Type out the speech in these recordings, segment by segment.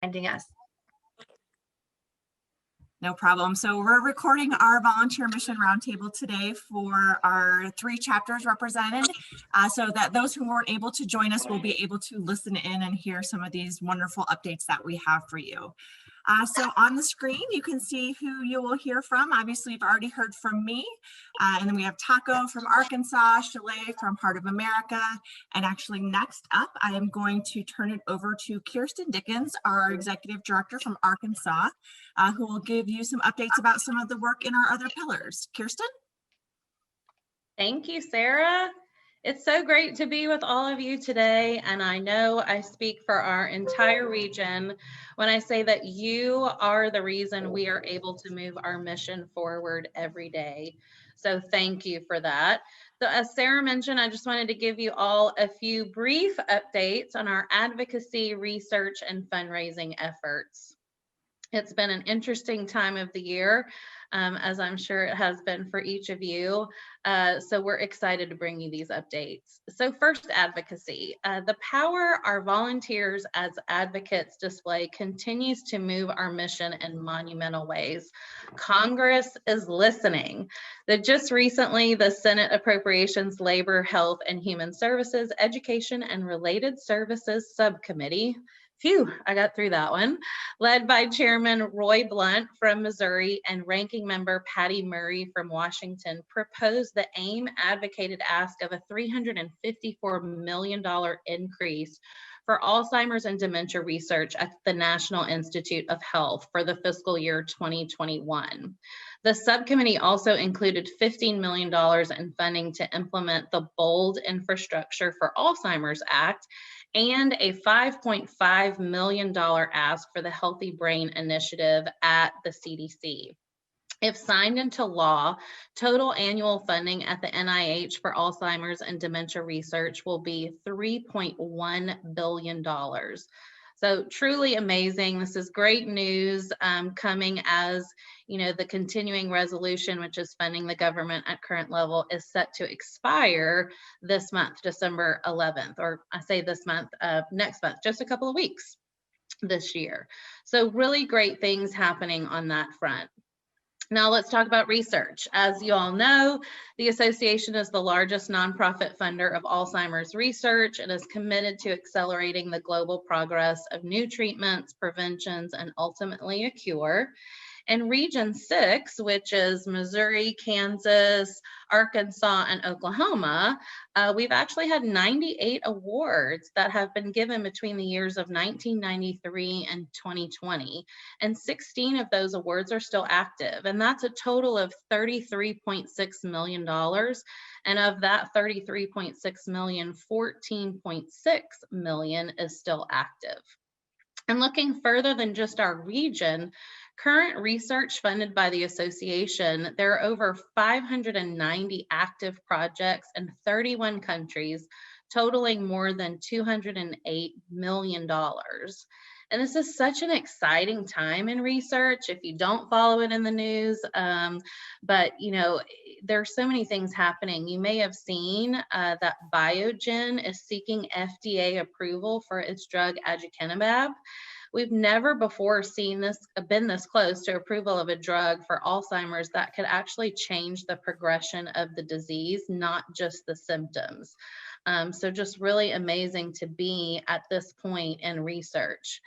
attending us. No problem. So we're recording our volunteer mission roundtable today for our 3 chapters represented, so that those who weren't able to join us will be able to listen in and hear some of these wonderful updates that we have for you. So on the screen, you can see who you will hear from. Obviously, you've already heard from me. And then we have Taco from Arkansas, Chalet from Heart of America. And actually next up, I am going to turn it over to Kirsten Dickens, our Executive Director from Arkansas, who will give you some updates about some of the work in our other pillars. Kirsten? Thank you, Sarah. It's so great to be with all of you today, and I know I speak for our entire region when I say that you are the reason we are able to move our mission forward every day. So thank you for that. So as Sarah mentioned, I just wanted to give you all a few brief updates on our advocacy, research, and fundraising efforts. It's been an interesting time of the year, as I'm sure it has been for each of you. So we're excited to bring you these updates. So first, advocacy. The power our volunteers as advocates display continues to move our mission in monumental ways. Congress is listening. Just recently, the Senate Appropriations, Labor, Health, and Human Services, Education, and Related Services Subcommittee, phew, I got through that one, led by Chairman Roy Blunt from Missouri and Ranking Member Patty Murray from Washington, proposed the AIM advocated ask of a $354 million increase for Alzheimer's and dementia research at the National Institute of Health for the fiscal year 2021. The subcommittee also included $15 million in funding to implement the BOLD Infrastructure for Alzheimer's Act and a $5.5 million ask for the Healthy Brain Initiative at the CDC. If signed into law, total annual funding at the NIH for Alzheimer's and dementia research will be $3.1 billion. So truly amazing. This is great news coming as, you know, the continuing resolution, which is funding the government at current level, is set to expire this month, December 11th, or I say this month, next month, just a couple of weeks this year. So really great things happening on that front. Now let's talk about research. As you all know, the association is the largest nonprofit funder of Alzheimer's research and is committed to accelerating the global progress of new treatments, preventions, and ultimately a cure. And Region 6, which is Missouri, Kansas, Arkansas, and Oklahoma, we've actually had 98 awards that have been given between the years of 1993 and 2020. And 16 of those awards are still active. And that's a total of $33.6 million. And of that 33.6 million, 14.6 million is still active. And looking further than just our region, current research funded by the association, there are over 590 active projects in 31 countries, totaling more than $208 million. And this is such an exciting time in research if you don't follow it in the news. But, you know, there's so many things happening. You may have seen that Biogen is seeking FDA approval for its drug aducanumab. We've never before been this close to approval of a drug for Alzheimer's that could actually change the progression of the disease, not just the symptoms. So just really amazing to be at this point in research.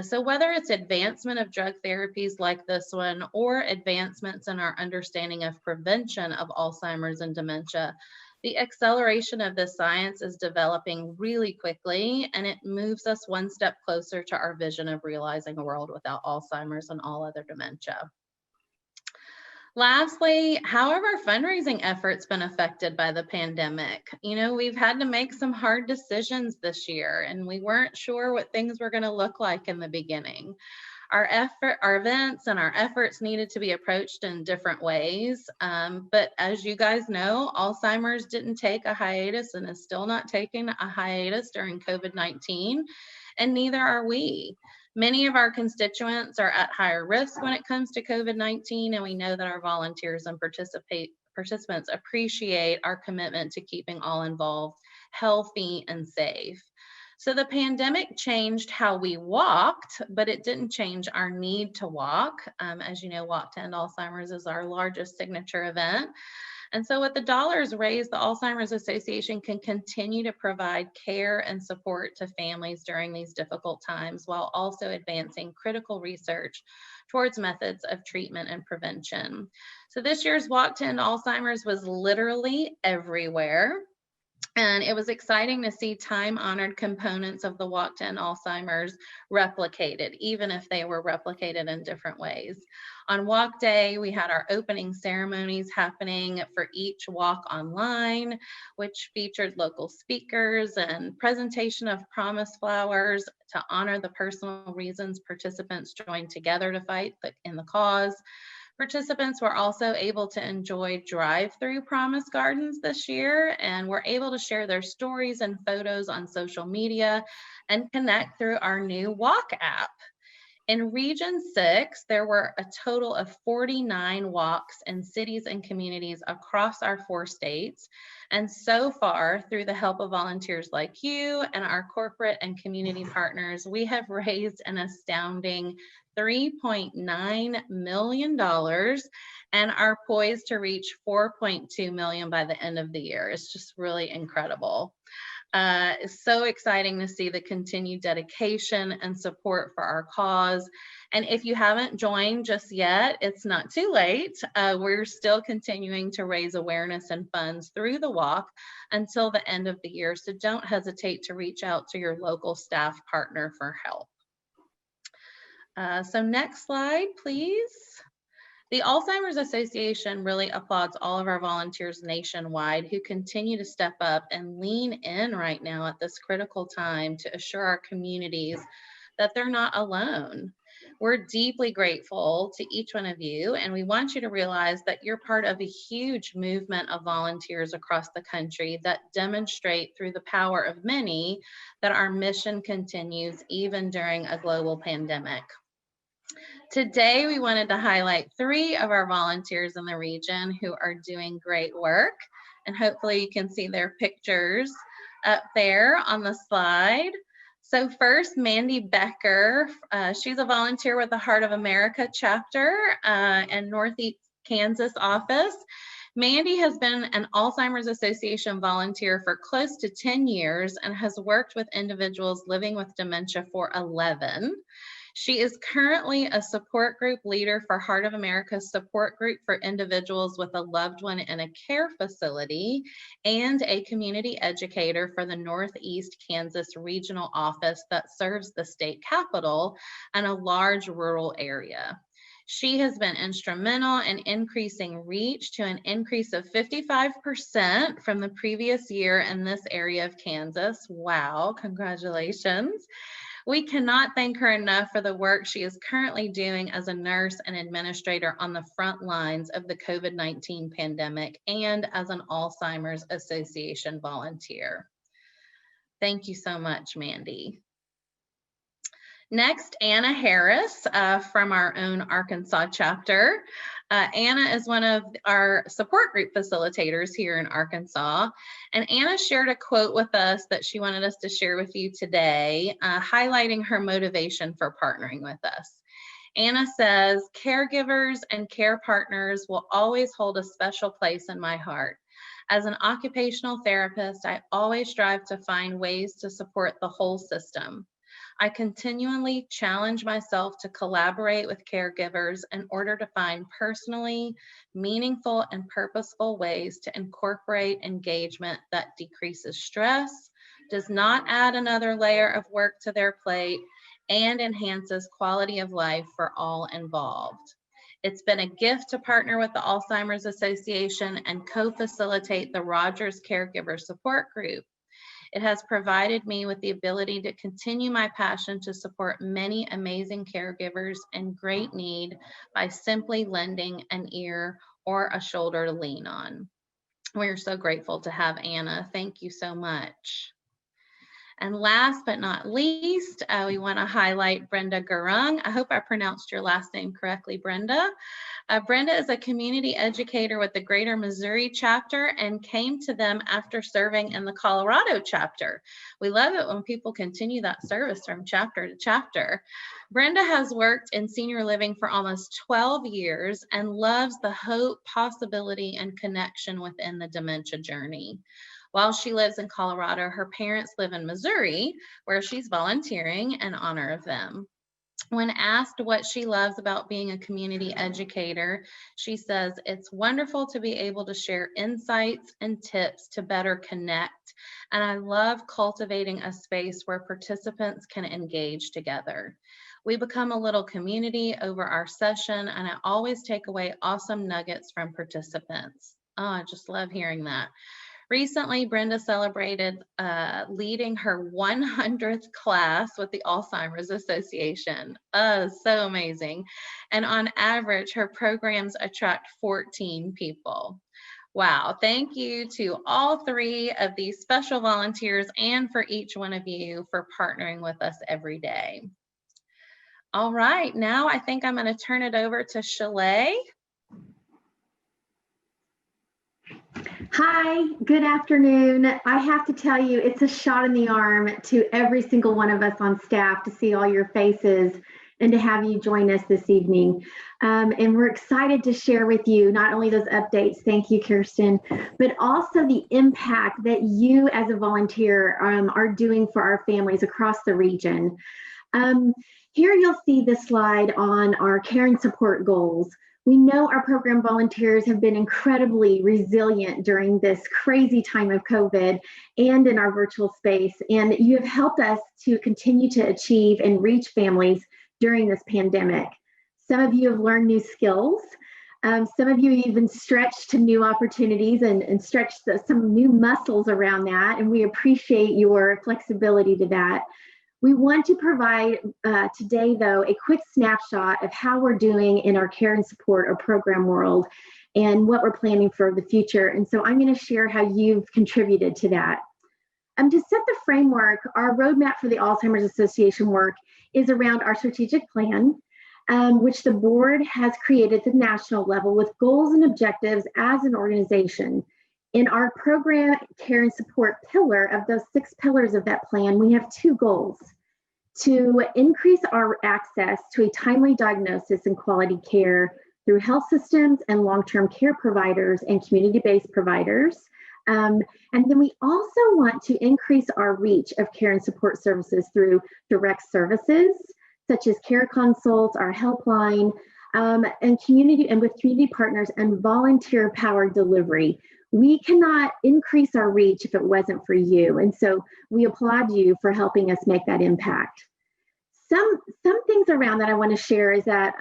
So whether it's advancement of drug therapies like this one or advancements in our understanding of prevention of Alzheimer's and dementia, the acceleration of this science is developing really quickly, and it moves us one step closer to our vision of realizing a world without Alzheimer's and all other dementia. Lastly, how have our fundraising efforts been affected by the pandemic? You know, we've had to make some hard decisions this year, and we weren't sure what things were going to look like in the beginning. Our events and our efforts needed to be approached in different ways. But as you guys know, Alzheimer's didn't take a hiatus and is still not taking a hiatus during COVID-19, and neither are we. Many of our constituents are at higher risk when it comes to COVID-19, and we know that our volunteers and participants appreciate our commitment to keeping all involved healthy and safe. So the pandemic changed how we walked, but it didn't change our need to walk. As you know, Walk to End Alzheimer's is our largest signature event. And so with the dollars raised, the Alzheimer's Association can continue to provide care and support to families during these difficult times while also advancing critical research towards methods of treatment and prevention. So this year's Walk to End Alzheimer's was literally everywhere. And it was exciting to see time-honored components of the Walk to End Alzheimer's replicated, even if they were replicated in different ways. On Walk Day, we had our opening ceremonies happening for each walk online, which featured local speakers and presentation of promise flowers to honor the personal reasons participants joined together to fight in the cause. Participants were also able to enjoy drive-through Promise Gardens this year and were able to share their stories and photos on social media and connect through our new Walk app. In Region 6, there were a total of 49 walks in cities and communities across our 4 states. And so far, through the help of volunteers like you and our corporate and community partners, we have raised an astounding $3.9 million and are poised to reach $4.2 million by the end of the year. It's just really incredible. It's so exciting to see the continued dedication and support for our cause. And if you haven't joined just yet, it's not too late. We're still continuing to raise awareness and funds through the walk until the end of the year. So don't hesitate to reach out to your local staff partner for help. So next slide, please. The Alzheimer's Association really applauds all of our volunteers nationwide who continue to step up and lean in right now at this critical time to assure our communities that they're not alone. We're deeply grateful to each one of you, and we want you to realize that you're part of a huge movement of volunteers across the country that demonstrate through the power of many that our mission continues even during a global pandemic. Today, we wanted to highlight 3 of our volunteers in the region who are doing great work, and hopefully you can see their pictures up there on the slide. So first, Mandy Becker, she's a volunteer with the Heart of America chapter and Northeast Kansas office. Mandy has been an Alzheimer's Association volunteer for close to 10 years and has worked with individuals living with dementia for 11. She is currently a support group leader for Heart of America's support group for individuals with a loved one in a care facility and a community educator for the Northeast Kansas regional office that serves the state capital and a large rural area. She has been instrumental in increasing reach to an increase of 55% from the previous year in this area of Kansas. Wow, congratulations. We cannot thank her enough for the work she is currently doing as a nurse and administrator on the front lines of the COVID-19 pandemic and as an Alzheimer's Association volunteer. Thank you so much, Mandy. Next, Anna Harris from our own Arkansas chapter. Anna is one of our support group facilitators here in Arkansas. And Anna shared a quote with us that she wanted us to share with you today, highlighting her motivation for partnering with us. Anna says, "Caregivers and care partners will always hold a special place in my heart. As an occupational therapist, I always strive to find ways to support the whole system. I continually challenge myself to collaborate with caregivers in order to find personally meaningful and purposeful ways to incorporate engagement that decreases stress, does not add another layer of work to their plate, and enhances quality of life for all involved. It's been a gift to partner with the Alzheimer's Association and co-facilitate the Rogers Caregiver Support Group. It has provided me with the ability to continue my passion to support many amazing caregivers in great need by simply lending an ear or a shoulder to lean on." We're so grateful to have Anna. Thank you so much. And last but not least, we want to highlight Brenda Gurung. I hope I pronounced your last name correctly, Brenda. Brenda is a community educator with the Greater Missouri chapter and came to them after serving in the Colorado chapter. We love it when people continue that service from chapter to chapter. Brenda has worked in senior living for almost 12 years and loves the hope, possibility, and connection within the dementia journey. While she lives in Colorado, her parents live in Missouri, where she's volunteering in honor of them. When asked what she loves about being a community educator, she says, "It's wonderful to be able to share insights and tips to better connect, and I love cultivating a space where participants can engage together. We become a little community over our session, and I always take away awesome nuggets from participants." Oh, I just love hearing that. Recently, Brenda celebrated leading her 100th class with the Alzheimer's Association. So amazing. And on average, her programs attract 14 people. Wow, thank you to all three of these special volunteers and for each one of you for partnering with us every day. All right, now I think I'm going to turn it over to Shalay. Hi, good afternoon. I have to tell you, it's a shot in the arm to every single one of us on staff to see all your faces and to have you join us this evening. And we're excited to share with you not only those updates, thank you, Kirsten, but also the impact that you as a volunteer are doing for our families across the region. Here you'll see the slide on our care and support goals. We know our program volunteers have been incredibly resilient during this crazy time of COVID and in our virtual space, and you have helped us to continue to achieve and reach families during this pandemic. Some of you have learned new skills. Some of you even stretched to new opportunities and stretched some new muscles around that, and we appreciate your flexibility to that. We want to provide today, though, a quick snapshot of how we're doing in our care and support or program world and what we're planning for the future. And so I'm going to share how you've contributed to that. To set the framework, our roadmap for the Alzheimer's Association work is around our strategic plan, which the board has created at the national level with goals and objectives as an organization. In our program care and support pillar, of those 6 pillars of that plan, we have 2 goals: to increase our access to a timely diagnosis and quality care through health systems and long-term care providers and community-based providers. And then we also want to increase our reach of care and support services through direct services, such as care consults, our helpline, and with community partners and volunteer-powered delivery. We cannot increase our reach if it wasn't for you. And so we applaud you for helping us make that impact. Some things around that I want to share is that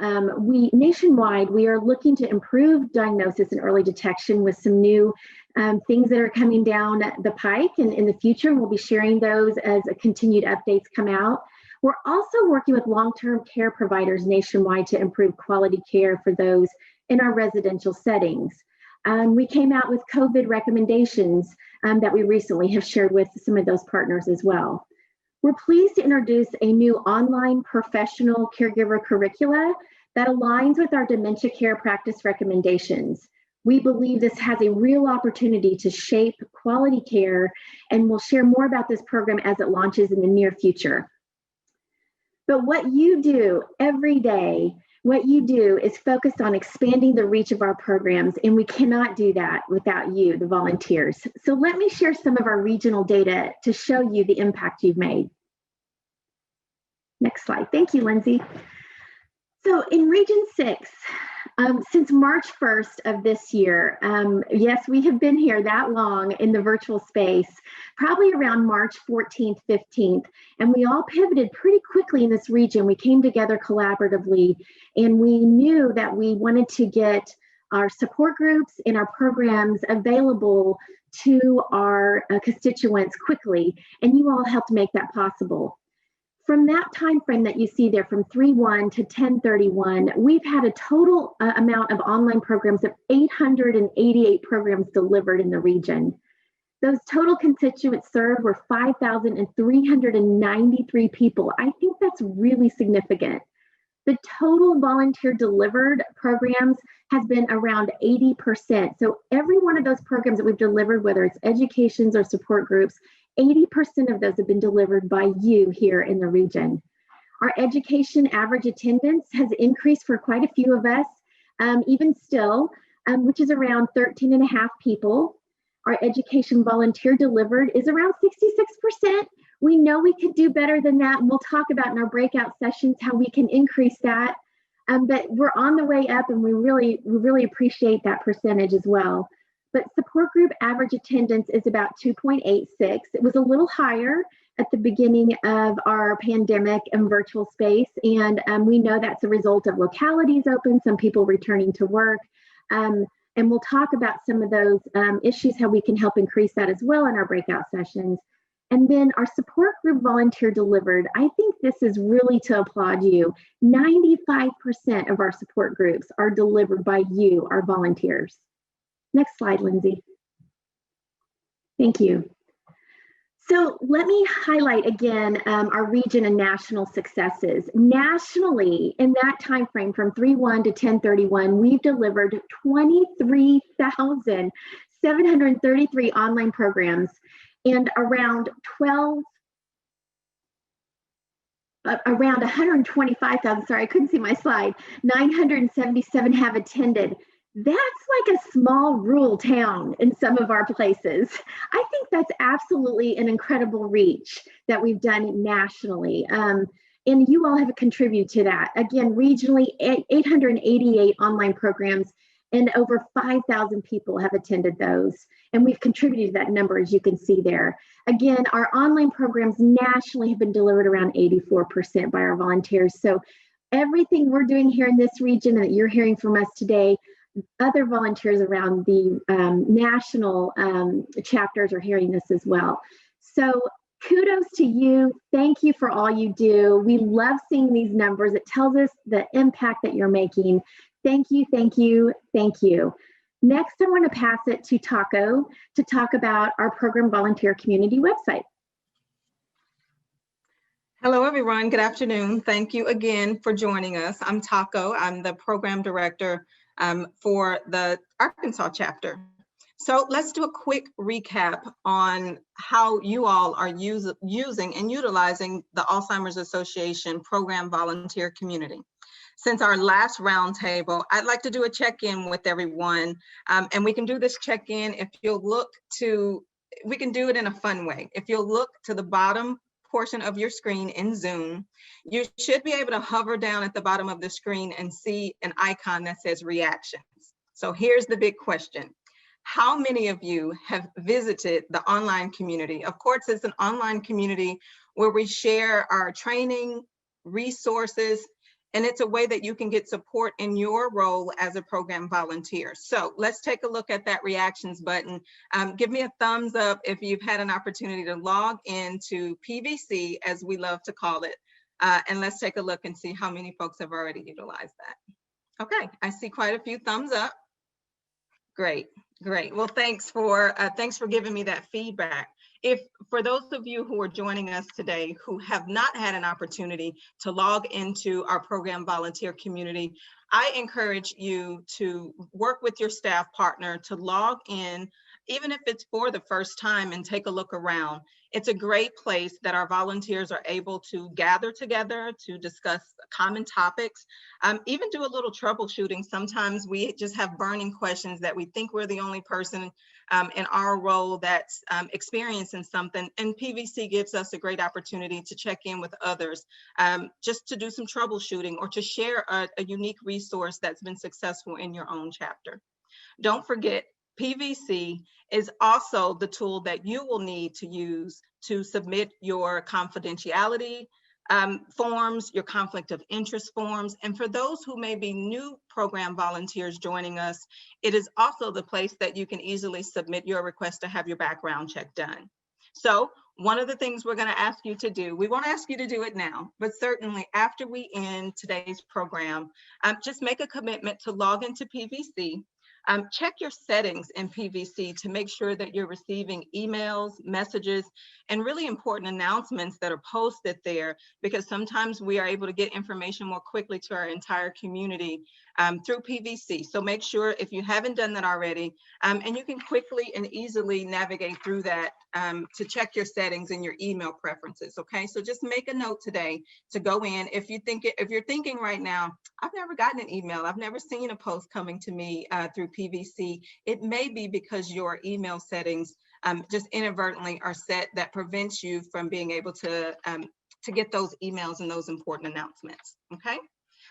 nationwide, we are looking to improve diagnosis and early detection with some new things that are coming down the pike. And in the future, we'll be sharing those as continued updates come out. We're also working with long-term care providers nationwide to improve quality care for those in our residential settings. We came out with COVID recommendations that we recently have shared with some of those partners as well. We're pleased to introduce a new online professional caregiver curricula that aligns with our dementia care practice recommendations. We believe this has a real opportunity to shape quality care, and we'll share more about this program as it launches in the near future. But what you do every day, what you do is focused on expanding the reach of our programs, and we cannot do that without you, the volunteers. So let me share some of our regional data to show you the impact you've made. Next slide. Thank you, Lindsay. So in Region 6, since March 1st of this year, yes, we have been here that long in the virtual space, probably around March 14th, 15th, and we all pivoted pretty quickly in this region. We came together collaboratively, and we knew that we wanted to get our support groups and our programs available to our constituents quickly, and you all helped make that possible. From that time frame that you see there, from 3/1 to 10/31, we've had a total amount of online programs of 888 programs delivered in the region. Those total constituents served were 5,393 people. I think that's really significant. The total volunteer delivered programs has been around 80%. So every one of those programs that we've delivered, whether it's educations or support groups, 80% of those have been delivered by you here in the region. Our education average attendance has increased for quite a few of us, even still, which is around 13 and a half people. Our education volunteer delivered is around 66%. We know we could do better than that, and we'll talk about in our breakout sessions how we can increase that. But we're on the way up, and we really appreciate that percentage as well. But support group average attendance is about 2.86. It was a little higher at the beginning of our pandemic and virtual space, and we know that's a result of localities open, some people returning to work. And we'll talk about some of those issues, how we can help increase that as well in our breakout sessions. And then our support group volunteer delivered. I think this is really to applaud you. 95% of our support groups are delivered by you, our volunteers. Next slide, Lindsay. Thank you. So let me highlight again our region and national successes. Nationally, in that time frame from 3/1 to 10/31, we've delivered 23,733 online programs, and around 125,000, sorry, I couldn't see my slide, 977 have attended. That's like a small rural town in some of our places. I think that's absolutely an incredible reach that we've done nationally. And you all have contributed to that. Again, regionally, 888 online programs and over 5,000 people have attended those. And we've contributed to that number, as you can see there. Again, our online programs nationally have been delivered around 84% by our volunteers. So everything we're doing here in this region and that you're hearing from us today, other volunteers around the national chapters are hearing this as well. So kudos to you. Thank you for all you do. We love seeing these numbers. It tells us the impact that you're making. Thank you, thank you, thank you. Next, I want to pass it to Taco to talk about our program volunteer community website. Hello, everyone. Good afternoon. Thank you again for joining us. I'm Taco. I'm the program director for the Arkansas chapter. So let's do a quick recap on how you all are using and utilizing the Alzheimer's Association program volunteer community. Since our last roundtable, I'd like to do a check-in with everyone, and we can do this check-in if you'll look to, we can do it in a fun way. If you'll look to the bottom portion of your screen in Zoom, you should be able to hover down at the bottom of the screen and see an icon that says reactions. So here's the big question. How many of you have visited the online community? Of course, it's an online community where we share our training, resources, and it's a way that you can get support in your role as a program volunteer. So let's take a look at that reactions button. Give me a thumbs up if you've had an opportunity to log into PVC, as we love to call it. And let's take a look and see how many folks have already utilized that. Okay, I see quite a few thumbs up. Great, great. Well, thanks for giving me that feedback. If for those of you who are joining us today who have not had an opportunity to log into our program volunteer community, I encourage you to work with your staff partner to log in, even if it's for the first time, and take a look around. It's a great place that our volunteers are able to gather together to discuss common topics, even do a little troubleshooting. Sometimes we just have burning questions that we think we're the only person in our role that's experiencing something, and PVC gives us a great opportunity to check in with others, just to do some troubleshooting or to share a unique resource that's been successful in your own chapter. Don't forget, PVC is also the tool that you will need to use to submit your confidentiality forms, your conflict of interest forms. And for those who may be new program volunteers joining us, it is also the place that you can easily submit your request to have your background check done. So one of the things we're going to ask you to do, we won't ask you to do it now, but certainly after we end today's program, just make a commitment to log into PVC. check your settings in PVC to make sure that you're receiving emails, messages, and really important announcements that are posted there, because sometimes we are able to get information more quickly to our entire community through PVC. So make sure, if you haven't done that already, and you can quickly and easily navigate through that to check your settings and your email preferences. Okay, so just make a note today to go in. If you're thinking right now, I've never gotten an email, I've never seen a post coming to me through PVC, it may be because your email settings just inadvertently are set that prevents you from being able to get those emails and those important announcements. Okay.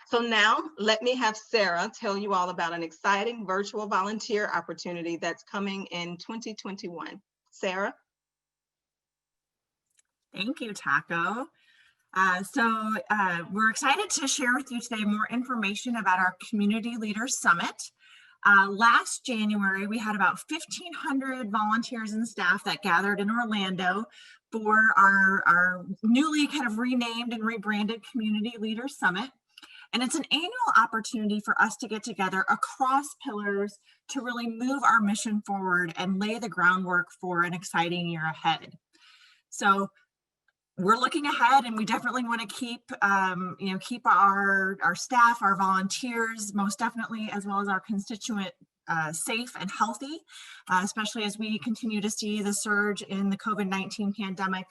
So now let me have Sarah tell you all about an exciting virtual volunteer opportunity that's coming in 2021. Sarah. Thank you, Taco. We're excited to share with you today more information about our Community Leaders Summit. Last January, we had about 1,500 volunteers and staff that gathered in Orlando for our newly kind of renamed and rebranded Community Leaders Summit. And it's an annual opportunity for us to get together across pillars to really move our mission forward and lay the groundwork for an exciting year ahead. So we're looking ahead, and we definitely want to keep our staff, our volunteers, most definitely, as well as our constituent safe and healthy, especially as we continue to see the surge in the COVID-19 pandemic.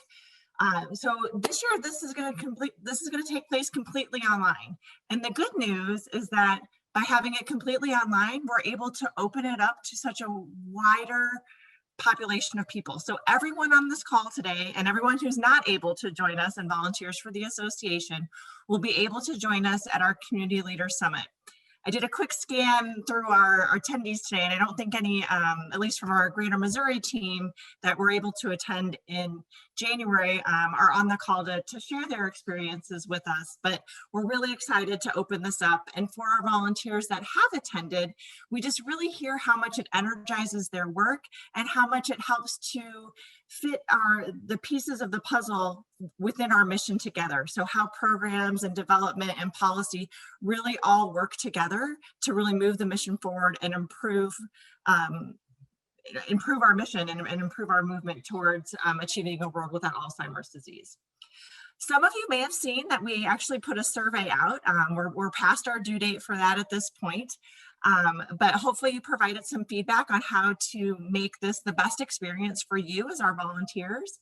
So this year, this is going to take place completely online. And the good news is that by having it completely online, we're able to open it up to such a wider population of people. So everyone on this call today and everyone who's not able to join us and volunteers for the association will be able to join us at our Community Leaders Summit. I did a quick scan through our attendees today, and I don't think any, at least from our Greater Missouri team that were able to attend in January are on the call to share their experiences with us. But we're really excited to open this up. And for our volunteers that have attended, we just really hear how much it energizes their work and how much it helps to fit the pieces of the puzzle within our mission together. So how programs and development and policy really all work together to really move the mission forward and improve our mission and improve our movement towards achieving a world without Alzheimer's disease. Some of you may have seen that we actually put a survey out. We're past our due date for that at this point. But hopefully you provided some feedback on how to make this the best experience for you as our volunteers.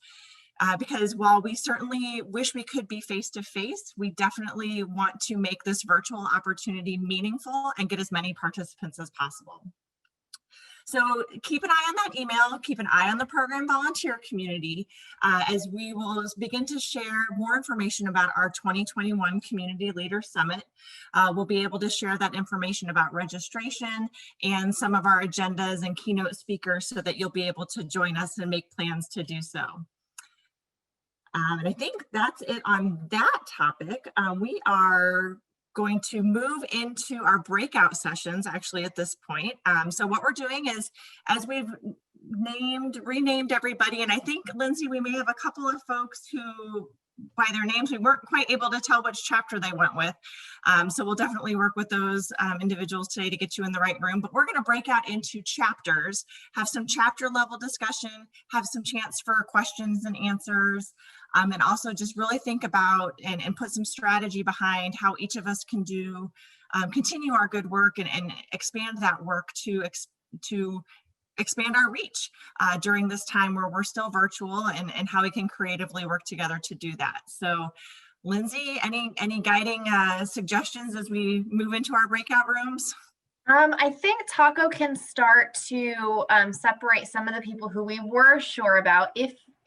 Because while we certainly wish we could be face-to-face, we definitely want to make this virtual opportunity meaningful and get as many participants as possible. So keep an eye on that email, keep an eye on the program volunteer community as we will begin to share more information about our 2021 Community Leaders Summit. We'll be able to share that information about registration and some of our agendas and keynote speakers so that you'll be able to join us and make plans to do so. And I think that's it on that topic. We are going to move into our breakout sessions actually at this point. So what we're doing is, as we've renamed everybody, and I think, Lindsay, we may have a couple of folks who, by their names, we weren't quite able to tell which chapter they went with. So we'll definitely work with those individuals today to get you in the right room. But we're going to break out into chapters, have some chapter level discussion, have some chance for questions and answers, and also just really think about and put some strategy behind how each of us can do, continue our good work and expand that work to expand our reach during this time where we're still virtual, and how we can creatively work together to do that. So Lindsay, any guiding suggestions as we move into our breakout rooms? I think Taco can start to separate some of the people who we were sure about.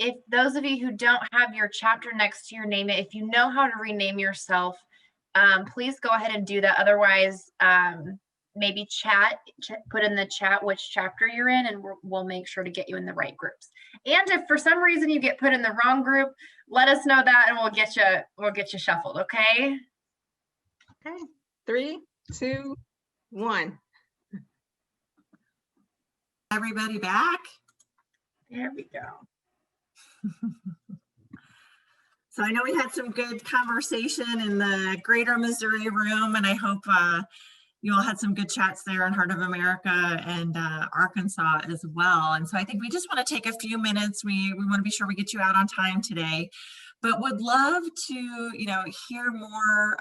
If those of you who don't have your chapter next to your name, if you know how to rename yourself, please go ahead and do that. Otherwise, maybe put in the chat which chapter you're in, and we'll make sure to get you in the right groups. And if for some reason you get put in the wrong group, let us know that, and we'll get you shuffled. Okay. Okay. 3, 2, 1. Everybody back? There we go. So I know we had some good conversation in the Greater Missouri room, and I hope you all had some good chats there on Heart of America and Arkansas as well. And so I think we just want to take a few minutes. We want to be sure we get you out on time today, but would love to, hear more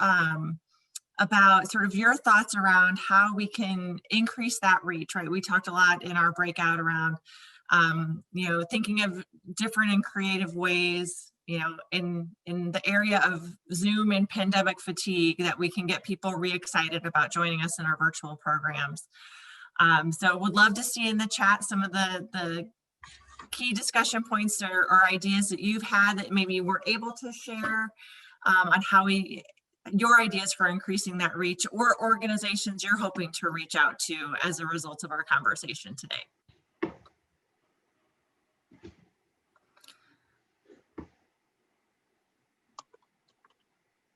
about sort of your thoughts around how we can increase that reach, right? We talked a lot in our breakout around, thinking of different and creative ways, in the area of Zoom and pandemic fatigue, that we can get people re-excited about joining us in our virtual programs. So would love to see in the chat some of the key discussion points or ideas that you've had that maybe you weren't able to share on how your ideas for increasing that reach, or organizations you're hoping to reach out to as a result of our conversation today.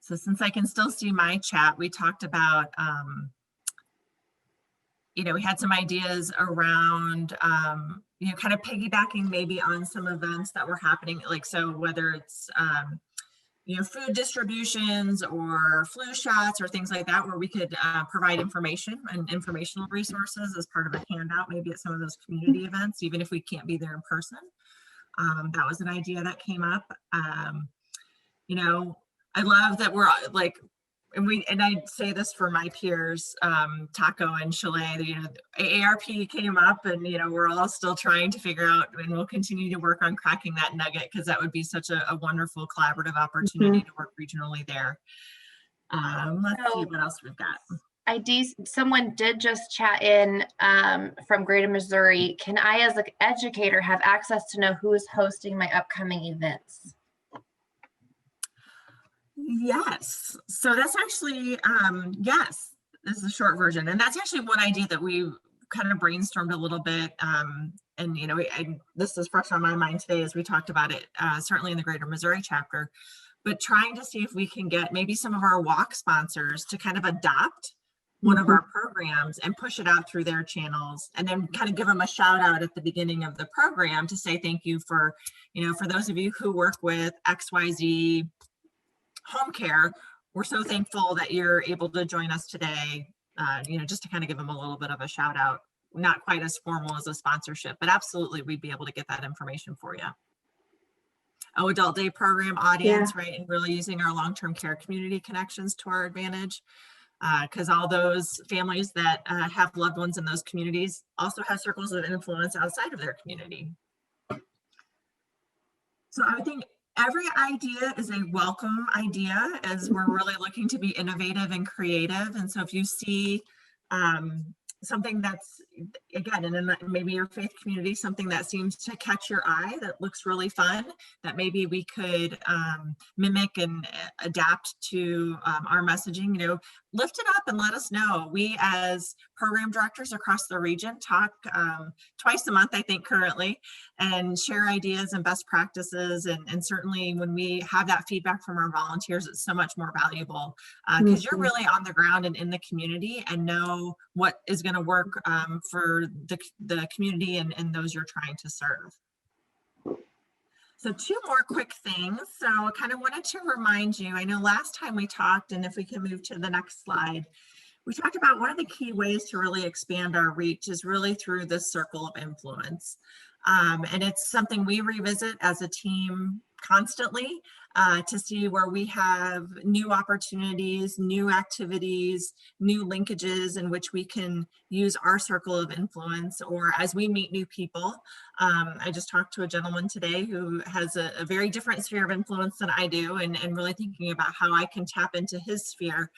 So since I can still see my chat, we talked about, we had some ideas around, kind of piggybacking maybe on some events that were happening, like, so whether it's, food distributions or flu shots or things like that, where we could provide information and informational resources as part of a handout, maybe at some of those community events, even if we can't be there in person. That was an idea that came up. I love that we're like, and I say this for my peers, Taco and Chalet, AARP came up, and we're all still trying to figure out, and we'll continue to work on cracking that nugget, because that would be such a wonderful collaborative opportunity to work regionally there. Let's see what else we've got. Someone did just chat in from Greater Missouri. Can I, as an educator, have access to know who is hosting my upcoming events? Yes. So that's actually, yes, this is a short version. And that's actually one idea that we kind of brainstormed a little bit. And, this is fresh on my mind today as we talked about it, certainly in the Greater Missouri chapter, but trying to see if we can get maybe some of our walk sponsors to kind of adopt one of our programs and push it out through their channels, and then kind of give them a shout out at the beginning of the program to say thank you for, for those of you who work with XYZ home care, we're so thankful that you're able to join us today, just to kind of give them a little bit of a shout out, not quite as formal as a sponsorship, but absolutely we'd be able to get that information for you. Oh, adult day program audience, right? And really using our long-term care community connections to our advantage, because all those families that have loved ones in those communities also have circles of influence outside of their community. So I would think every idea is a welcome idea, as we're really looking to be innovative and creative. And so if you see something that's, again, and in maybe your faith community, something that seems to catch your eye, that looks really fun, that maybe we could mimic and adapt to our messaging, lift it up and let us know. We, as program directors across the region, talk twice a month, I think, currently, and share ideas and best practices. And certainly when we have that feedback from our volunteers, it's so much more valuable, because you're really on the ground and in the community and know what is going to work for the community and those you're trying to serve. So 2 more quick things. So I kind of wanted to remind you, I know last time we talked, and if we can move to the next slide, we talked about one of the key ways to really expand our reach is really through this circle of influence. And it's something we revisit as a team constantly to see where we have new opportunities, new activities, new linkages in which we can use our circle of influence, or as we meet new people. I just talked to a gentleman today who has a very different sphere of influence than I do, and really thinking about how I can tap into his sphere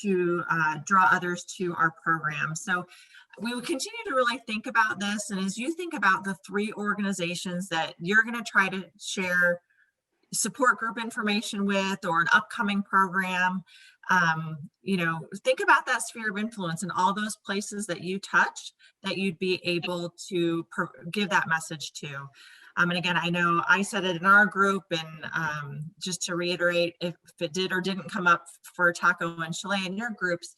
to draw others to our program. So we will continue to really think about this. And as you think about the 3 organizations that you're going to try to share support group information with, or an upcoming program, think about that sphere of influence and all those places that you touch that you'd be able to give that message to. And again, I know I said it in our group, and just to reiterate, if it did or didn't come up for Taco and Chalet in your groups,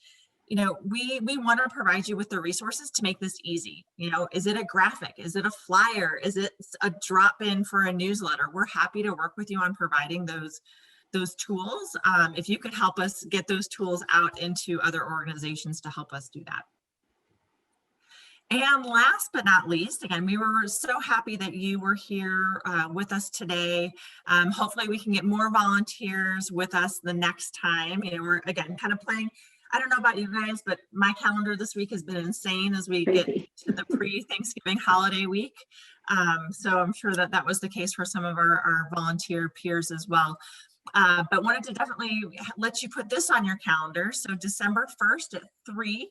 we want to provide you with the resources to make this easy. Is it a graphic? Is it a flyer? Is it a drop-in for a newsletter? We're happy to work with you on providing those those tools. If you could help us get those tools out into other organizations to help us do that. And last but not least, again, we were so happy that you were here with us today. Hopefully we can get more volunteers with us the next time. You know, we're again kind of playing, I don't know about you guys, but my calendar this week has been insane as we get to the pre-Thanksgiving holiday week. So I'm sure that that was the case for some of our volunteer peers as well. But wanted to definitely let you put this on your calendar. So December 1st at 3,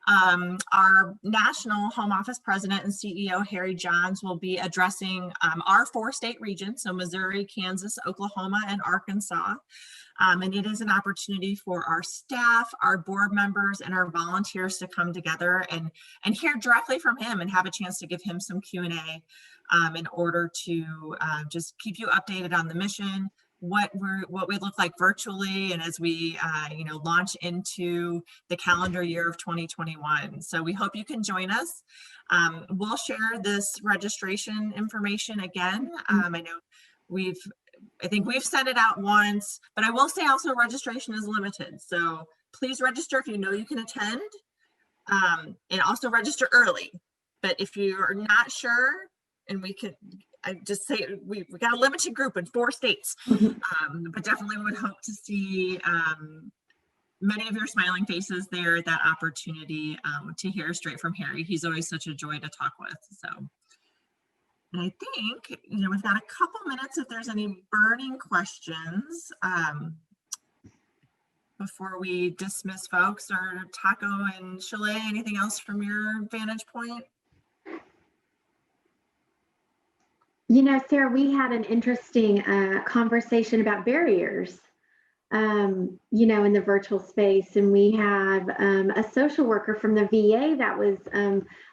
our National Home Office President and CEO, Harry Johns, will be addressing our 4-state region, so Missouri, Kansas, Oklahoma, and Arkansas. And it is an opportunity for our staff, our board members, and our volunteers to come together and hear directly from him and have a chance to give him some Q&A in order to just keep you updated on the mission, what we look like virtually, and as we launch into the calendar year of 2021. So we hope you can join us. We'll share this registration information again. I know I think we've sent it out once, but I will say also registration is limited. So please register if you know you can attend, and also register early. But if you're not sure, and I just say we've got a limited group in 4 states, but definitely would hope to see many of your smiling faces there at that opportunity to hear straight from Harry. He's always such a joy to talk with. So, and I think, we've got a couple minutes if there's any burning questions before we dismiss folks, or Taco and Chalet, anything else from your vantage point? Sarah, we had an interesting conversation about barriers, in the virtual space. And we have a social worker from the VA that was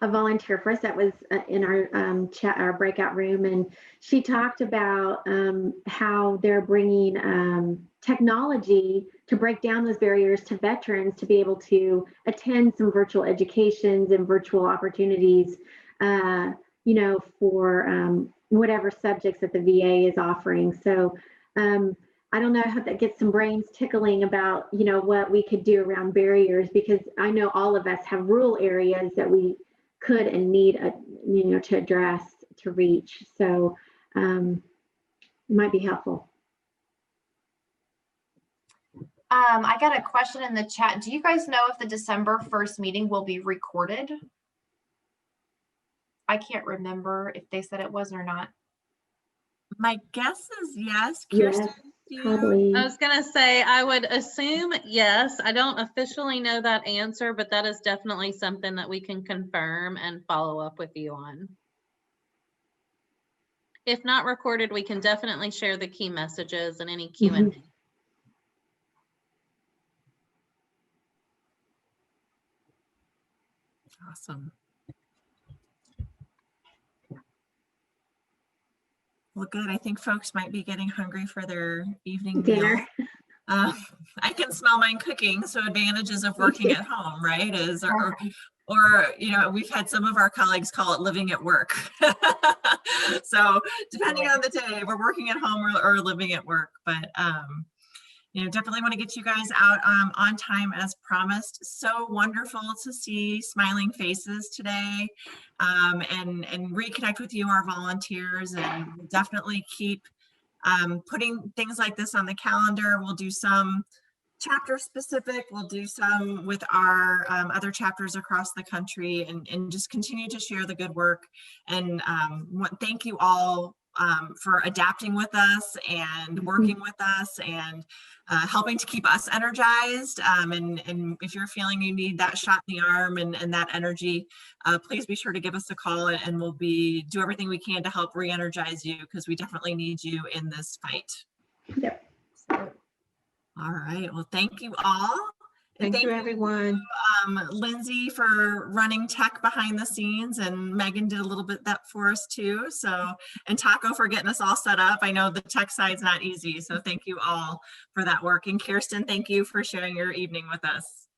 a volunteer for us, that was in our chat, our breakout room. And she talked about how they're bringing technology to break down those barriers to veterans to be able to attend some virtual educations and virtual opportunities, for whatever subjects that the VA is offering. So I don't know how that gets some brains tickling about, what we could do around barriers, because I know all of us have rural areas that we could and need, to address, to reach. So it might be helpful. I got a question in the chat. Do you guys know if the December 1st meeting will be recorded? I can't remember if they said it was or not. My guess is yes. Yes, Kirsten, probably. I was going to say, I would assume yes. I don't officially know that answer, but that is definitely something that we can confirm and follow up with you on. If not recorded, we can definitely share the key messages and any Q&A. Awesome. Well, good. I think folks might be getting hungry for their evening Dinner. meal. I can smell mine cooking. So advantages of working at home, right? Or we've had some of our colleagues call it living at work. So depending on the day, we're working at home or living at work. But definitely want to get you guys out on time as promised. So wonderful to see smiling faces today, and reconnect with you, our volunteers, and we'll definitely keep putting things like this on the calendar. We'll do some chapter specific, we'll do some with our other chapters across the country, and just continue to share the good work. And thank you all for adapting with us and working with us and helping to keep us energized. And if you're feeling you need that shot in the arm and that energy, please be sure to give us a call, and we'll do everything we can to help re-energize you, because we definitely need you in this fight. Yep. All right. Well, thank you all. Thank you, everyone. Lindsay for running tech behind the scenes, and Megan did a little bit that for us too. So, and Taco for getting us all set up. I know the tech side's not easy, so thank you all for that work. And Kirsten, thank you for sharing your evening with us.